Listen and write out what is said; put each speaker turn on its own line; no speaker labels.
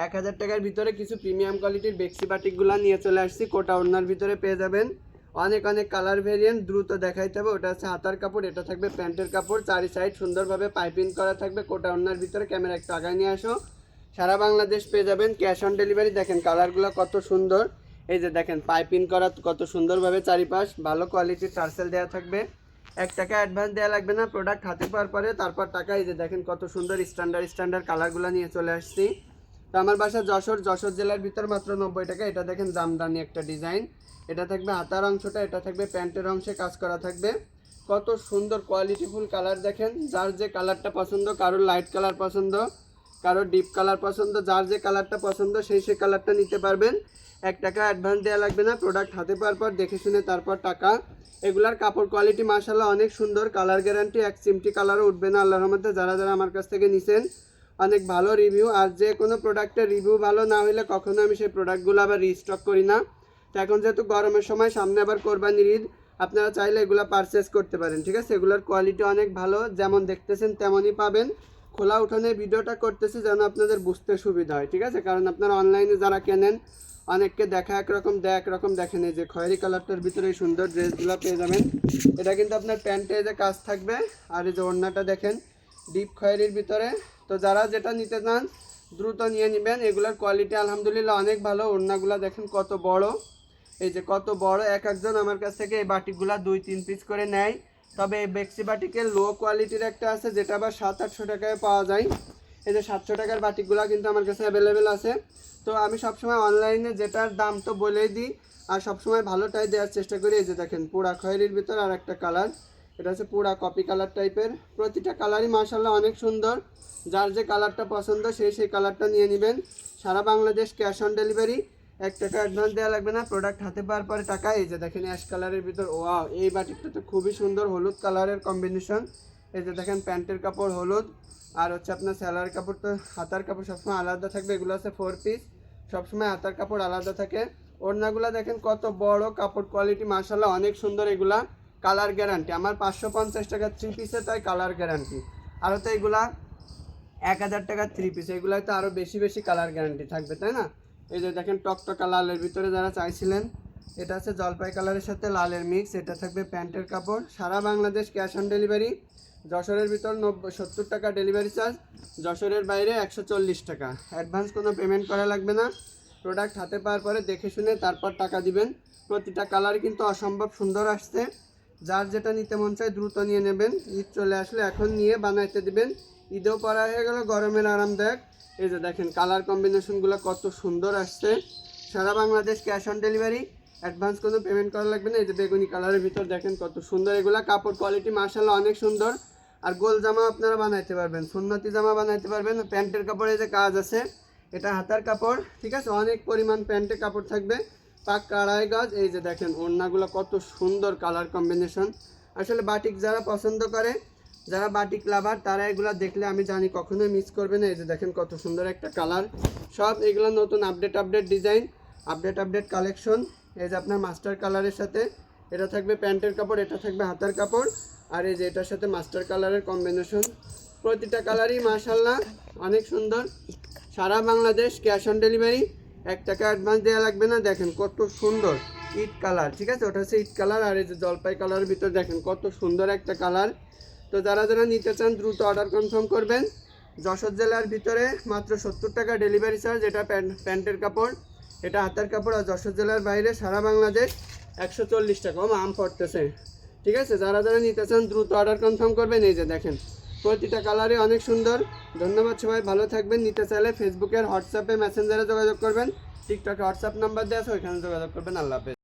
1000 টাকার ভিতরে কিছু প্রিমিয়াম কোয়ালিটির বেক্সি বাটিকগুলো নিয়ে চলে আসছি। কোটা ওড়নার ভিতরে পেয়ে যাবেন অনেক কালার ভেরিয়েন্ট। দ্রুত দেখাইতে হবে। ওটা হচ্ছে হাতার কাপড়, এটা থাকবে প্যান্টের কাপড়। চারি সাইড সুন্দরভাবে পাইপিং করা থাকবে। কোটা ওড়নার ভিতরে ক্যামেরা একটু আগায় নিয়ে আসো। সারা বাংলাদেশ পেয়ে যাবেন ক্যাশ অন ডেলিভারি। দেখেন কালারগুলো কত সুন্দর। এই যে দেখেন পাইপিং করা কত সুন্দরভাবে চারিপাশ। ভালো কোয়ালিটির টার্সেল দেওয়া থাকবে। 1 টাকা অ্যাডভান্স দেওয়া লাগবে না। প্রোডাক্ট হাতে পাওয়ার পরে তারপর টাকা। এই যে দেখেন কত সুন্দর স্ট্যান্ডার্ড কালারগুলো নিয়ে চলে আসছি। তো আমার বাসা যশোর জেলার ভিতর মাত্র 90 টাকা। এটা দেখেন জামদানি একটা ডিজাইন। এটা থাকবে হাতার অংশটা, এটা থাকবে প্যান্টের অংশে কাজ করা থাকবে। কত সুন্দর কোয়ালিটিফুল কালার দেখেন। যার যে কালারটা পছন্দ, কারোর লাইট কালার পছন্দ, কারোর ডিপ কালার পছন্দ, যার যে কালারটা পছন্দ সেই কালারটা নিতে পারবেন। 1 টাকা অ্যাডভান্স দেওয়া লাগবে না। প্রোডাক্ট হাতে পাওয়ার পর দেখে শুনে তারপর টাকা। এগুলার কাপড় কোয়ালিটি মাশাআল্লাহ অনেক সুন্দর। কালার গ্যারান্টি, এক চিমটি কালারও উঠবে না আল্লাহর রহমতে। যারা আমার কাছ থেকে নিছেন অনেক ভালো রিভিউ। আর যে কোনো প্রোডাক্টের রিভিউ ভালো না হলে কখনো আমি সেই প্রোডাক্টগুলো আবার রিস্টক করি না। তো এখন যেহেতু গরমের সময়, সামনে আবার কোরবানির ঈদ, আপনারা চাইলে এগুলো পারচেস করতে পারেন। ঠিক আছে, এগুলোর কোয়ালিটি অনেক ভালো। যেমন দেখতেছেন তেমনই পাবেন। খোলা উঠানে ভিডিওটা করতেছি যেন আপনাদের বুঝতে সুবিধা হয়। ঠিক আছে, কারণ আপনারা অনলাইনে যারা কেনেন অনেককে দেখা একরকম দেখেন। এই যে খয়েরি কালারটার ভিতরে এই সুন্দর ড্রেসগুলো পেয়ে যাবেন। এটা কিন্তু আপনার প্যান্টে যে কাজ থাকবে। আর এই যে ওড়নাটা দেখেন ডিপ খয়েরির ভিতরে। তো যারা যেটা নিতে চান দ্রুত নিয়ে নেবেন। এগুলোর কোয়ালিটি আলহামদুলিল্লাহ অনেক ভালো। ওড়নাগুলো দেখেন কত বড়। এই যে কত বড়। একজন আমার কাছ থেকে এই বাটিকগুলো 2-3 পিস করে নেয়। তবে এই বেক্সি বাটিকের লো কোয়ালিটির একটা আছে যেটা আবার 700-800 টাকায় পাওয়া যায়। এই যে 700 টাকার বাটিকগুলো কিন্তু আমার কাছে অ্যাভেলেবেল আছে। তো আমি সবসময় অনলাইনে যেটার দাম তো বলেই দিই, আর সবসময় ভালোটাই দেওয়ার চেষ্টা করি। এই যে দেখেন পুরা খয়েরির ভিতর আর একটা কালার, এটা হচ্ছে পুরা কপি কালার টাইপের। প্রতিটা কালারই মাশাআল্লাহ অনেক সুন্দর। যার যে কালারটা পছন্দ সেই কালারটা নিয়ে নেবেন। সারা বাংলাদেশ ক্যাশ অন ডেলিভারি। 1 টাকা অ্যাডভান্স দেওয়া লাগবে না। প্রোডাক্ট হাতে পাওয়ার পরে টাকা। এই যে দেখেন অ্যাশ কালারের ভিতর, ওয়াও এই বাটিকটা তো খুবই সুন্দর। হলুদ কালারের কম্বিনেশন। এই যে দেখেন প্যান্টের কাপড় হলুদ, আর হচ্ছে আপনার স্যালার কাপড়, তো হাতার কাপড় সবসময় আলাদা থাকবে। এগুলো আছে 4 পিস, সবসময় হাতার কাপড় আলাদা থাকে। ওড়নাগুলো দেখেন কত বড়। কাপড় কোয়ালিটি মাশাআল্লাহ অনেক সুন্দর। এগুলা কালার গ্যারান্টি। আমার 550 টাকা 3 পিসে, তাই কালার গ্যারান্টি। আরও তো এগুলা 1000 টাকা 3 পিস, এগুলাই তো আরও বেশি কালার গ্যারান্টি থাকবে, তাই না? এই যে দেখেন টকটকা লালের ভিতরে যারা চাইছিলেন, এটা আছে জলপাই কালারের সাথে লালের মিক্স। এটা থাকবে প্যান্টের কাপড়। সারা বাংলাদেশ ক্যাশ অন ডেলিভারি। যশোরের ভিতর 70 টাকা ডেলিভারি চার্জ, যশোরের বাইরে 140 টাকা। অ্যাডভান্স কোনো পেমেন্ট করা লাগবে না। প্রোডাক্ট হাতে পাওয়ার পরে দেখে শুনে তারপর টাকা দিবেন। প্রতিটা কালার কিন্তু অসম্ভব সুন্দর আসছে। যার যেটা নিতে মন চায় দ্রুত নিয়ে নেবেন। ঈদ চলে আসলে এখন নিয়ে বানাইতে দিবেন। ঈদেও পরা হয়ে গেল, গরমের আরামদায়ক। এই যে দেখেন কালার কম্বিনেশনগুলো কত সুন্দর আসছে। সারা Bangladesh cash on delivery. Advance কোনো পেমেন্ট করা লাগবে না। এই যে বেগুনি কালারের ভিতর দেখেন কত সুন্দর। এগুলা কাপড় কোয়ালিটি মাশাআল্লাহ অনেক সুন্দর। আর গোল জামা আপনারা বানাইতে পারবেন, সুন্নতি জামা বানাইতে পারবেন। প্যান্টের কাপড়ে যে কাজ আছে, এটা হাতার কাপড়। ঠিক আছে, অনেক পরিমাণ প্যান্টে কাপড় থাকবে, পাক্কা 2.5 গজ। এই যে দেখেন ওড়নাগুলো কত সুন্দর কালার কম্বিনেশন। আসলে বাটিক যারা পছন্দ করে, যারা বাটিক লাভার, তারা এগুলো দেখলে আমি জানি কখনোই মিস করবে না। এই যে দেখেন কত সুন্দর একটা কালার। সব এগুলো নতুন আপডেট ডিজাইন, আপডেট কালেকশন। এই যে আপনার মাস্টার কালারের সাথে এটা থাকবে প্যান্টের কাপড়, এটা থাকবে হাতার কাপড়। আর এই যে এটার সাথে মাস্টার কালারের কম্বিনেশন। প্রতিটা কালারই মাশাআল্লাহ অনেক সুন্দর। সারা বাংলাদেশ ক্যাশ অন ডেলিভারি। 1 টাকা অ্যাডভান্স দেওয়া লাগবে না। দেখেন কত সুন্দর ইট কালার। ঠিক আছে, ওটা হচ্ছে ইট কালার। আর এই যে জলপাই কালারের ভিতর দেখেন কত সুন্দর একটা কালার। তো যারা নিতে চান দ্রুত অর্ডার কনফার্ম করবেন। যশোর জেলার ভিতরে মাত্র 70 টাকা ডেলিভারি চার্জ। এটা প্যান্টের কাপড়, এটা হাতার কাপড়। আর যশোর জেলার বাইরে সারা বাংলাদেশ 140 টাকা। আম পড়তেছে। ঠিক আছে, যারা নিতে চান দ্রুত অর্ডার কনফার্ম করবেন। এই যে দেখেন প্রতিটা কালারে অনেক সুন্দর। ধন্যবাদ, সবাই ভালো থাকবেন। নিতে চাইলে ফেসবুকের হোয়াটসঅ্যাপে মেসেঞ্জারে যোগাযোগ করবেন। টিকটকে হোয়াটসঅ্যাপ নাম্বার দেওয়া আছে, ওইখানে যোগাযোগ করবেন। আল্লাহ হাফেজ।